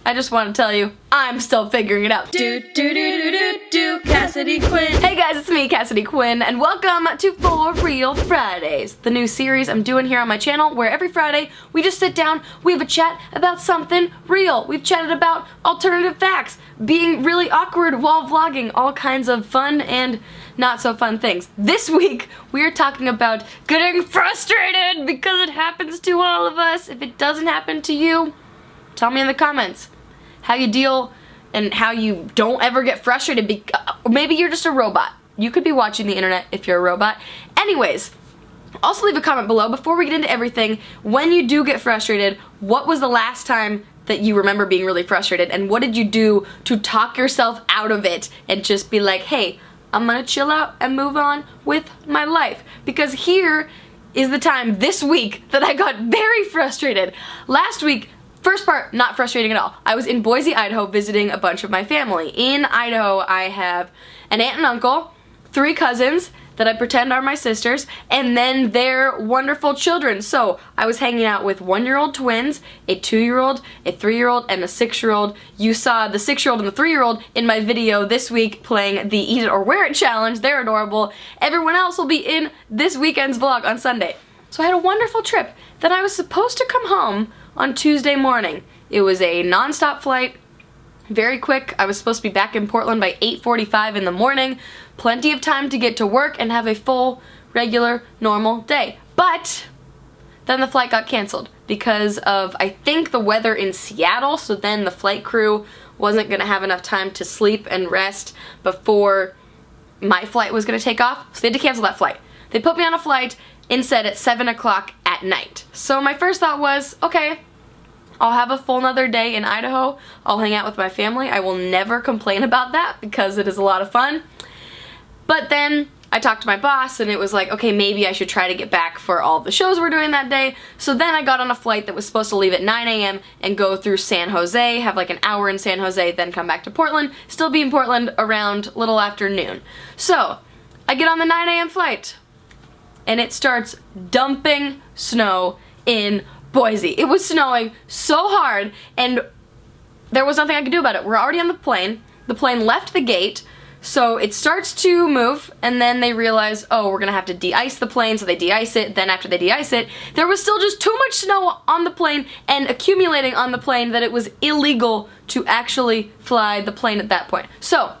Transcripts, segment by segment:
I just want to tell you, I'm still figuring it out. Cassidy Quinn. Hey guys, it's me, Cassidy Quinn, and welcome to For Real Fridays, the new series I'm doing here on my channel where every Friday we just sit down, we have a chat about something real. We've chatted about alternative facts, being really awkward while vlogging, all kinds of fun and not so fun things. This week, we are talking about getting frustrated because it happens to all of us. If it doesn't happen to you, tell me in the comments how you deal and how you don't ever get frustrated. Maybe you're just a robot. You could be watching the internet if you're a robot. Anyways, also leave a comment below before we get into everything. When you do get frustrated, what was the last time that you remember being really frustrated, and what did you do to talk yourself out of it and just be like, hey, I'm gonna chill out and move on with my life? Because here is the time this week that I got very frustrated. Last week, first part, not frustrating at all. I was in Boise, Idaho visiting a bunch of my family. In Idaho, I have an aunt and uncle, 3 cousins that I pretend are my sisters, and then their wonderful children. So I was hanging out with 1-year-old twins, a 2-year-old, a 3-year-old, and a 6-year-old. You saw the 6-year-old and the 3-year-old in my video this week playing the Eat It or Wear It challenge. They're adorable. Everyone else will be in this weekend's vlog on Sunday. So I had a wonderful trip. Then I was supposed to come home on Tuesday morning. It was a non-stop flight, very quick. I was supposed to be back in Portland by 8:45 in the morning. Plenty of time to get to work and have a full, regular, normal day. But then the flight got canceled because of, I think, the weather in Seattle, so then the flight crew wasn't gonna have enough time to sleep and rest before my flight was gonna take off, so they had to cancel that flight. They put me on a flight instead at 7 o'clock at night. So my first thought was, okay, I'll have a full another day in Idaho. I'll hang out with my family. I will never complain about that because it is a lot of fun. But then I talked to my boss and it was like, okay, maybe I should try to get back for all the shows we're doing that day. So then I got on a flight that was supposed to leave at 9 a.m. and go through San Jose, have like an hour in San Jose, then come back to Portland, still be in Portland around little after noon. So I get on the 9 a.m. flight and it starts dumping snow in Boise. It was snowing so hard and there was nothing I could do about it. We're already on the plane. The plane left the gate, so it starts to move and then they realize, oh, we're gonna have to de-ice the plane, so they de-ice it. Then after they de-ice it, there was still just too much snow on the plane and accumulating on the plane that it was illegal to actually fly the plane at that point. So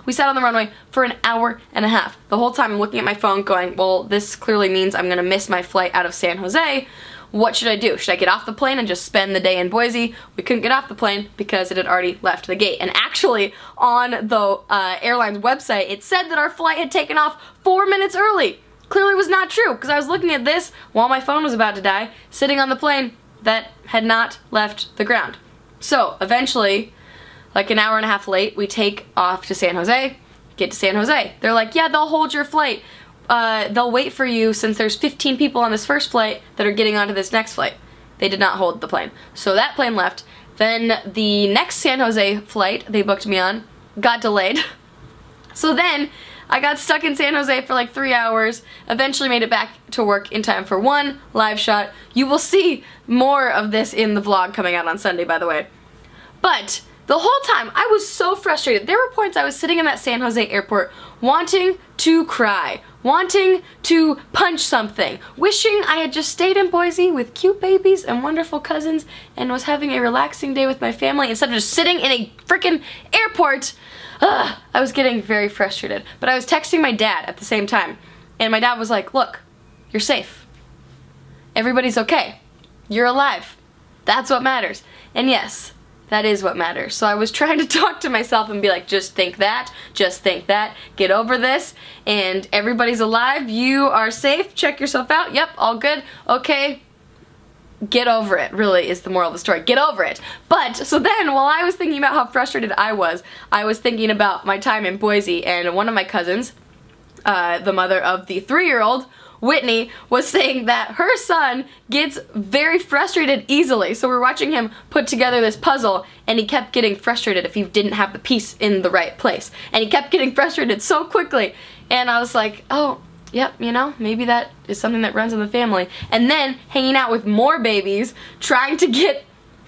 we sat on the runway for an hour and a half. The whole time I'm looking at my phone going, well, this clearly means I'm gonna miss my flight out of San Jose. What should I do? Should I get off the plane and just spend the day in Boise? We couldn't get off the plane because it had already left the gate. And actually, on the airline's website, it said that our flight had taken off 4 minutes early. Clearly was not true, because I was looking at this while my phone was about to die, sitting on the plane that had not left the ground. So, eventually, like an hour and a half late, we take off to San Jose, get to San Jose. They're like, yeah, they'll hold your flight. They'll wait for you since there's 15 people on this first flight that are getting onto this next flight. They did not hold the plane. So that plane left. Then the next San Jose flight they booked me on got delayed. So then I got stuck in San Jose for like 3 hours, eventually made it back to work in time for one live shot. You will see more of this in the vlog coming out on Sunday, by the way. But the whole time, I was so frustrated. There were points I was sitting in that San Jose airport wanting to cry, wanting to punch something, wishing I had just stayed in Boise with cute babies and wonderful cousins and was having a relaxing day with my family instead of just sitting in a freaking airport. I was getting very frustrated. But I was texting my dad at the same time, and my dad was like, look, you're safe. Everybody's okay. You're alive. That's what matters. And yes, that is what matters. So I was trying to talk to myself and be like, just think that, get over this, and everybody's alive, you are safe, check yourself out, yep, all good, okay, get over it, really is the moral of the story, get over it. But, so then, while I was thinking about how frustrated I was thinking about my time in Boise, and one of my cousins, the mother of the 3-year-old, Whitney, was saying that her son gets very frustrated easily. So we're watching him put together this puzzle and he kept getting frustrated if he didn't have the piece in the right place. And he kept getting frustrated so quickly. And I was like, oh, yep, you know, maybe that is something that runs in the family. And then hanging out with more babies, trying to get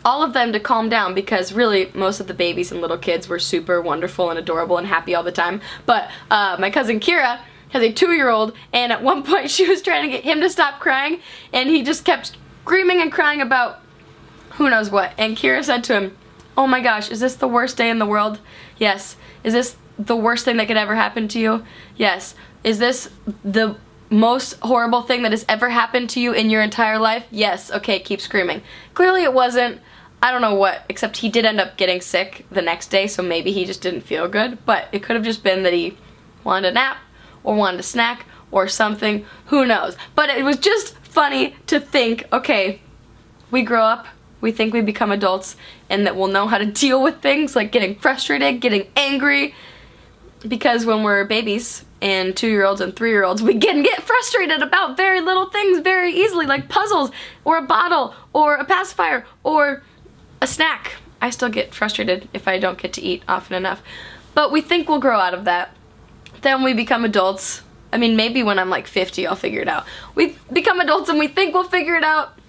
all of them to calm down, because really most of the babies and little kids were super wonderful and adorable and happy all the time. But my cousin Kira has a 2-year-old, and at one point she was trying to get him to stop crying, and he just kept screaming and crying about who knows what. And Kira said to him, "Oh my gosh, is this the worst day in the world?" "Yes." "Is this the worst thing that could ever happen to you?" "Yes." "Is this the most horrible thing that has ever happened to you in your entire life?" "Yes." "Okay, keep screaming." Clearly it wasn't. I don't know what, except he did end up getting sick the next day, so maybe he just didn't feel good. But it could have just been that he wanted a nap, or wanted a snack, or something. Who knows? But it was just funny to think, okay, we grow up, we think we become adults, and that we'll know how to deal with things like getting frustrated, getting angry, because when we're babies and 2-year-olds and 3-year-olds, we can get frustrated about very little things very easily, like puzzles, or a bottle, or a pacifier, or a snack. I still get frustrated if I don't get to eat often enough. But we think we'll grow out of that. Then we become adults. I mean, maybe when I'm like 50, I'll figure it out. We become adults and we think we'll figure it out.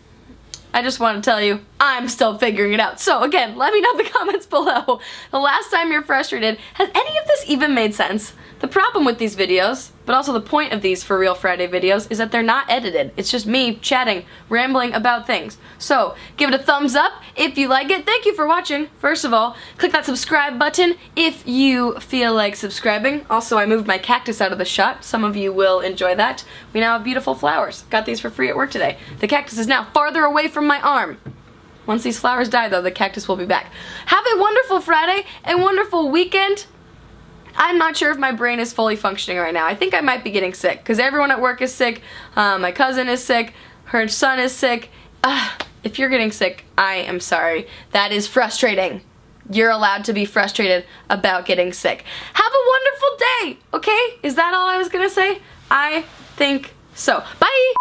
I just want to tell you, I'm still figuring it out. So again, let me know in the comments below. The last time you're frustrated, has any of this even made sense? The problem with these videos, but also the point of these For Real Friday videos, is that they're not edited. It's just me chatting, rambling about things. So give it a thumbs up if you like it. Thank you for watching. First of all, click that subscribe button if you feel like subscribing. Also, I moved my cactus out of the shot. Some of you will enjoy that. We now have beautiful flowers. Got these for free at work today. The cactus is now farther away from my arm. Once these flowers die, though, the cactus will be back. Have a wonderful Friday, a wonderful weekend. I'm not sure if my brain is fully functioning right now. I think I might be getting sick, because everyone at work is sick. My cousin is sick. Her son is sick. If you're getting sick, I am sorry. That is frustrating. You're allowed to be frustrated about getting sick. Have a wonderful day, okay? Is that all I was gonna say? I think so. Bye!